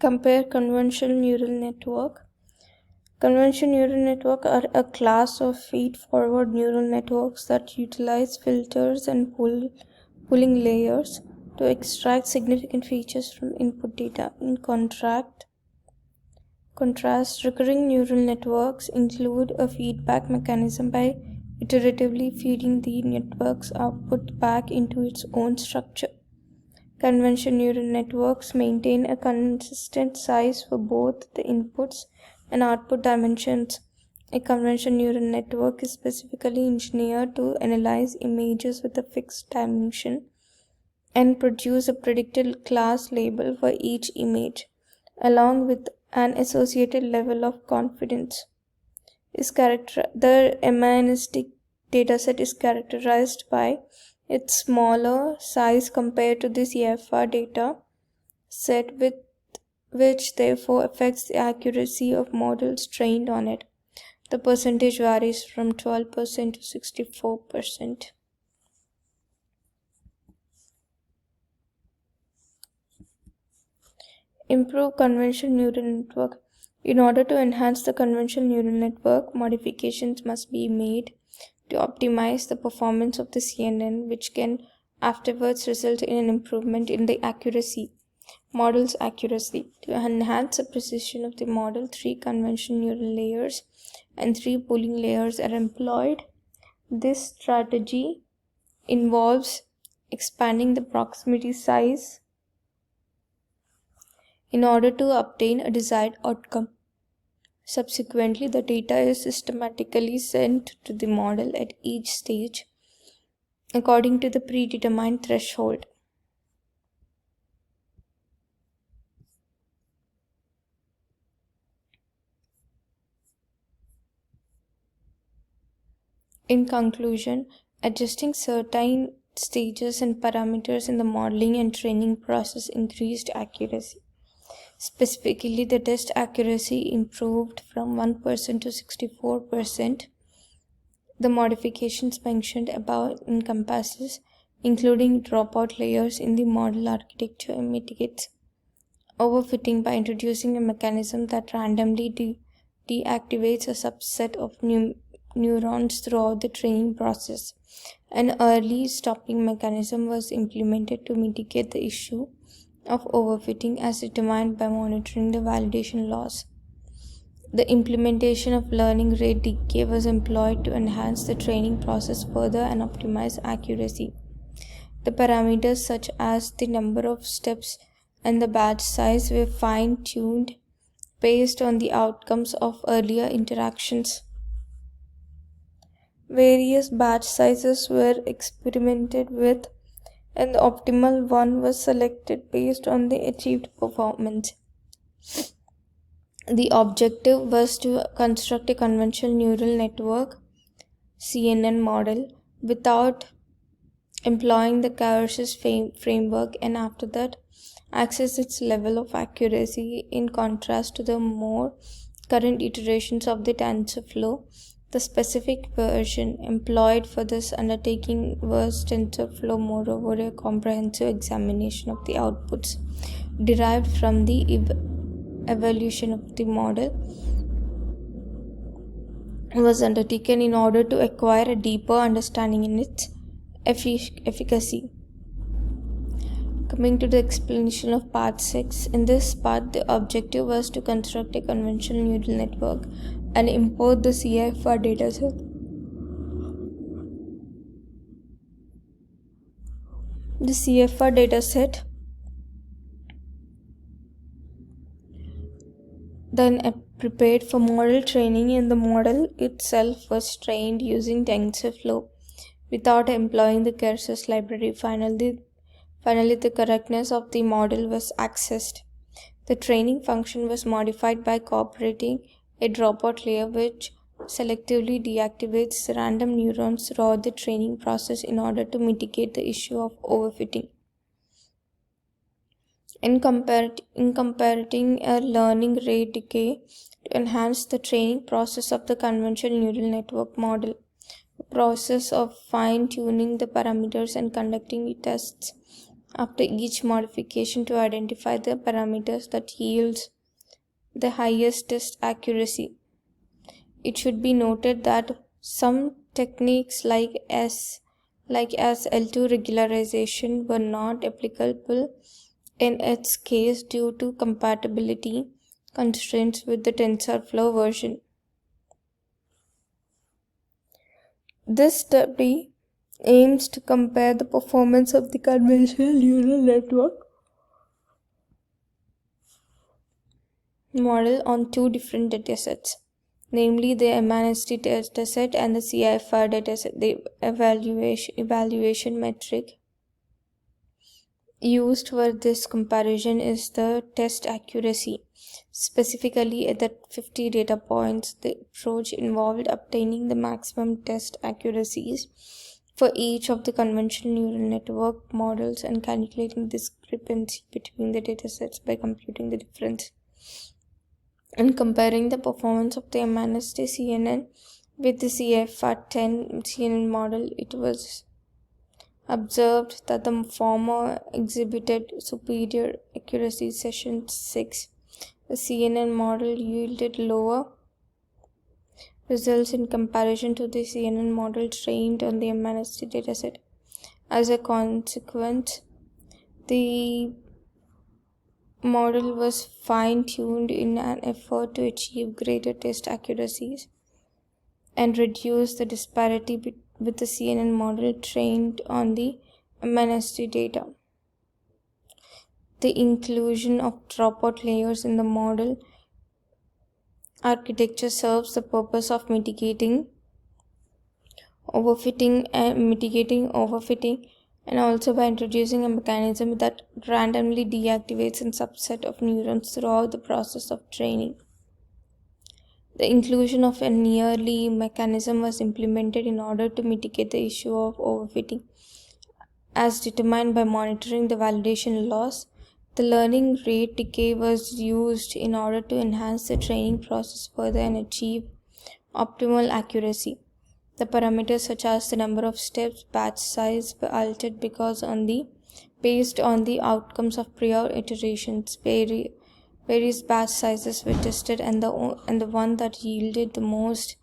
Compare convolutional neural network. Convolutional neural networks are a class of feed-forward neural networks that utilize filters and pooling layers to extract significant features from input data. In contrast, recurring neural networks include a feedback mechanism by iteratively feeding the network's output back into its own structure. Convolutional neural networks maintain a consistent size for both the inputs and output dimensions. A convolutional neural network is specifically engineered to analyze images with a fixed dimension and produce a predicted class label for each image, along with an associated level of confidence. The MNIST dataset is characterized by its smaller size compared to the CFR data set, which therefore affects the accuracy of models trained on it. The percentage varies from 12% to 64%. Improve convolutional neural network. In order to enhance the convolutional neural network, modifications must be made to optimize the performance of the CNN, which can afterwards result in an improvement in the model's accuracy. To enhance the precision of the model, 3 convolutional neural layers and 3 pooling layers are employed. This strategy involves expanding the proximity size in order to obtain a desired outcome. Subsequently, the data is systematically sent to the model at each stage according to the predetermined threshold. In conclusion, adjusting certain stages and parameters in the modeling and training process increased accuracy. Specifically, the test accuracy improved from 1% to 64%. The modifications mentioned above encompasses, including dropout layers in the model architecture, and mitigates overfitting by introducing a mechanism that randomly deactivates a subset of neurons throughout the training process. An early stopping mechanism was implemented to mitigate the issue of overfitting as determined by monitoring the validation loss. The implementation of learning rate decay was employed to enhance the training process further and optimize accuracy. The parameters such as the number of steps and the batch size were fine-tuned based on the outcomes of earlier interactions. Various batch sizes were experimented with, and the optimal one was selected based on the achieved performance. The objective was to construct a convolutional neural network CNN model without employing the Kairos framework, and after that access its level of accuracy. In contrast to the more current iterations of the TensorFlow, the specific version employed for this undertaking was TensorFlow. Moreover, a comprehensive examination of the outputs derived from the evaluation of the model was undertaken in order to acquire a deeper understanding in its efficacy. Coming to the explanation of part 6, in this part the objective was to construct a convolutional neural network and import the CFR dataset. The CFR dataset then prepared for model training, and the model itself was trained using TensorFlow without employing the Keras library. Finally, the correctness of the model was assessed. The training function was modified by incorporating a dropout layer which selectively deactivates random neurons throughout the training process in order to mitigate the issue of overfitting. In comparing a learning rate decay to enhance the training process of the convolutional neural network model, the process of fine-tuning the parameters and conducting tests after each modification to identify the parameters that yields the highest test accuracy. It should be noted that some techniques like SL2 regularization were not applicable in its case due to compatibility constraints with the TensorFlow version. This study aims to compare the performance of the conventional neural network model on two different datasets, namely the MNST dataset and the CIFR dataset. The evaluation metric used for this comparison is the test accuracy. Specifically, at the 50 data points, the approach involved obtaining the maximum test accuracies for each of the conventional neural network models and calculating the discrepancy between the datasets by computing the difference. And comparing the performance of the MNST CNN with the CFR10 CNN model, it was observed that the former exhibited superior accuracy session 6. The CNN model yielded lower results in comparison to the CNN model trained on the MNST dataset. As a consequence, the model was fine-tuned in an effort to achieve greater test accuracies and reduce the disparity with the CNN model trained on the MNST data. The inclusion of dropout layers in the model architecture serves the purpose of mitigating overfitting, and also by introducing a mechanism that randomly deactivates a subset of neurons throughout the process of training. The inclusion of a nearly mechanism was implemented in order to mitigate the issue of overfitting, as determined by monitoring the validation loss. The learning rate decay was used in order to enhance the training process further and achieve optimal accuracy. The parameters such as the number of steps, batch size were altered based on the outcomes of prior iterations. Various batch sizes were tested and the one that yielded the most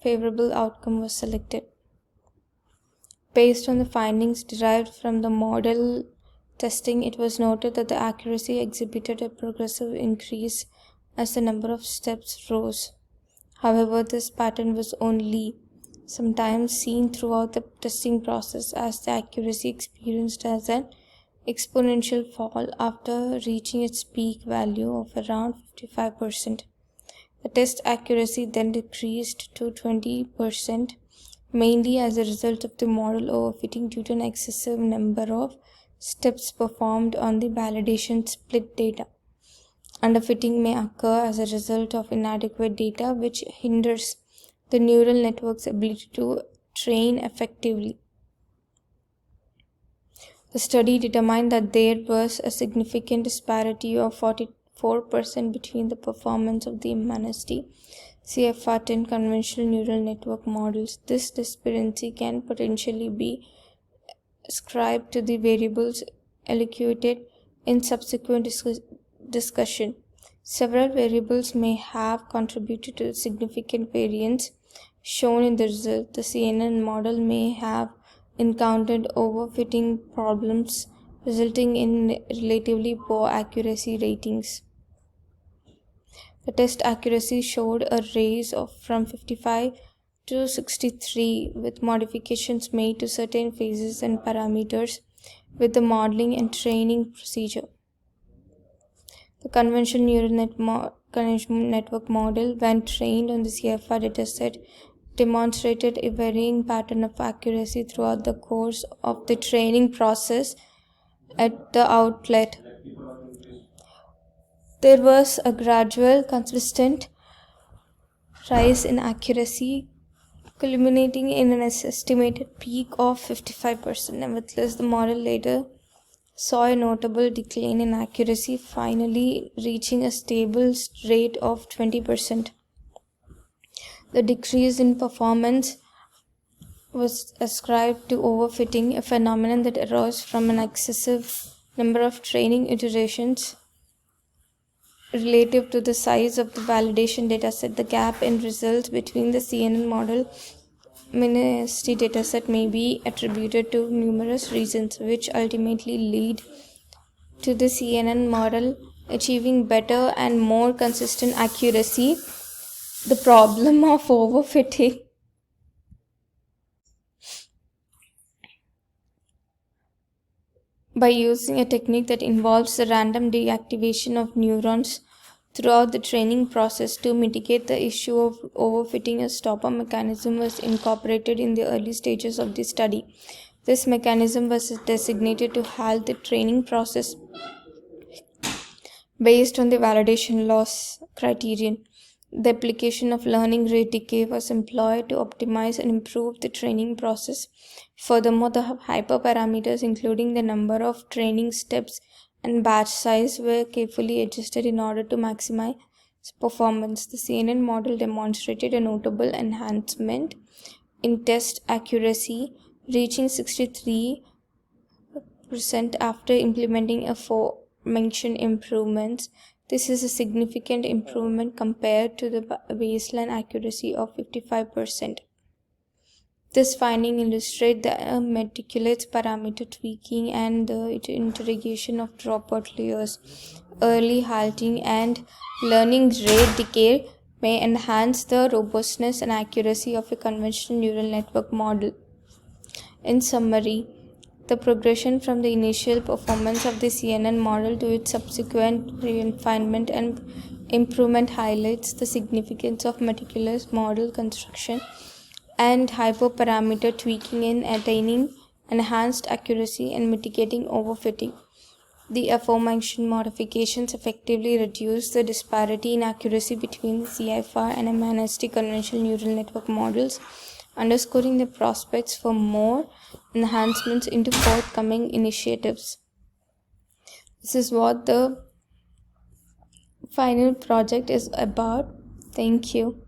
favorable outcome was selected. Based on the findings derived from the model testing, it was noted that the accuracy exhibited a progressive increase as the number of steps rose. However, this pattern was only sometimes seen throughout the testing process, as the accuracy experienced as an exponential fall after reaching its peak value of around 55%. The test accuracy then decreased to 20%, mainly as a result of the model overfitting due to an excessive number of steps performed on the validation split data. Underfitting may occur as a result of inadequate data, which hinders the neural network's ability to train effectively. The study determined that there was a significant disparity of 44% between the performance of the MNST CFR10 conventional neural network models. This disparity can potentially be ascribed to the variables elucidated in subsequent discussion. Several variables may have contributed to the significant variance shown in the result. The CNN model may have encountered overfitting problems, resulting in relatively poor accuracy ratings. The test accuracy showed a raise from 55 to 63, with modifications made to certain phases and parameters with the modeling and training procedure. The conventional neural network model, when trained on the CFR dataset, demonstrated a varying pattern of accuracy throughout the course of the training process. At the outlet, there was a gradual, consistent rise in accuracy, culminating in an estimated peak of 55%. Nevertheless, the model later saw a notable decline in accuracy, finally reaching a stable rate of 20%. The decrease in performance was ascribed to overfitting, a phenomenon that arose from an excessive number of training iterations relative to the size of the validation dataset. The gap in results between the CNN model Ministy dataset may be attributed to numerous reasons, which ultimately lead to the CNN model achieving better and more consistent accuracy. The problem of overfitting by using a technique that involves the random deactivation of neurons throughout the training process to mitigate the issue of overfitting. A stopper mechanism was incorporated in the early stages of the study. This mechanism was designated to halt the training process based on the validation loss criterion. The application of learning rate decay was employed to optimize and improve the training process. Furthermore, the hyperparameters, including the number of training steps and batch size, were carefully adjusted in order to maximize performance. The CNN model demonstrated a notable enhancement in test accuracy, reaching 63% after implementing aforementioned improvements. This is a significant improvement compared to the baseline accuracy of 55%. This finding illustrates the meticulous parameter tweaking and the interrogation of dropout layers. Early halting and learning rate decay may enhance the robustness and accuracy of a conventional neural network model. In summary, the progression from the initial performance of the CNN model to its subsequent refinement and improvement highlights the significance of meticulous model construction and hyperparameter tweaking in attaining enhanced accuracy and mitigating overfitting. The aforementioned modifications effectively reduce the disparity in accuracy between the CIFAR and MNST conventional neural network models, underscoring the prospects for more enhancements into forthcoming initiatives. This is what the final project is about. Thank you.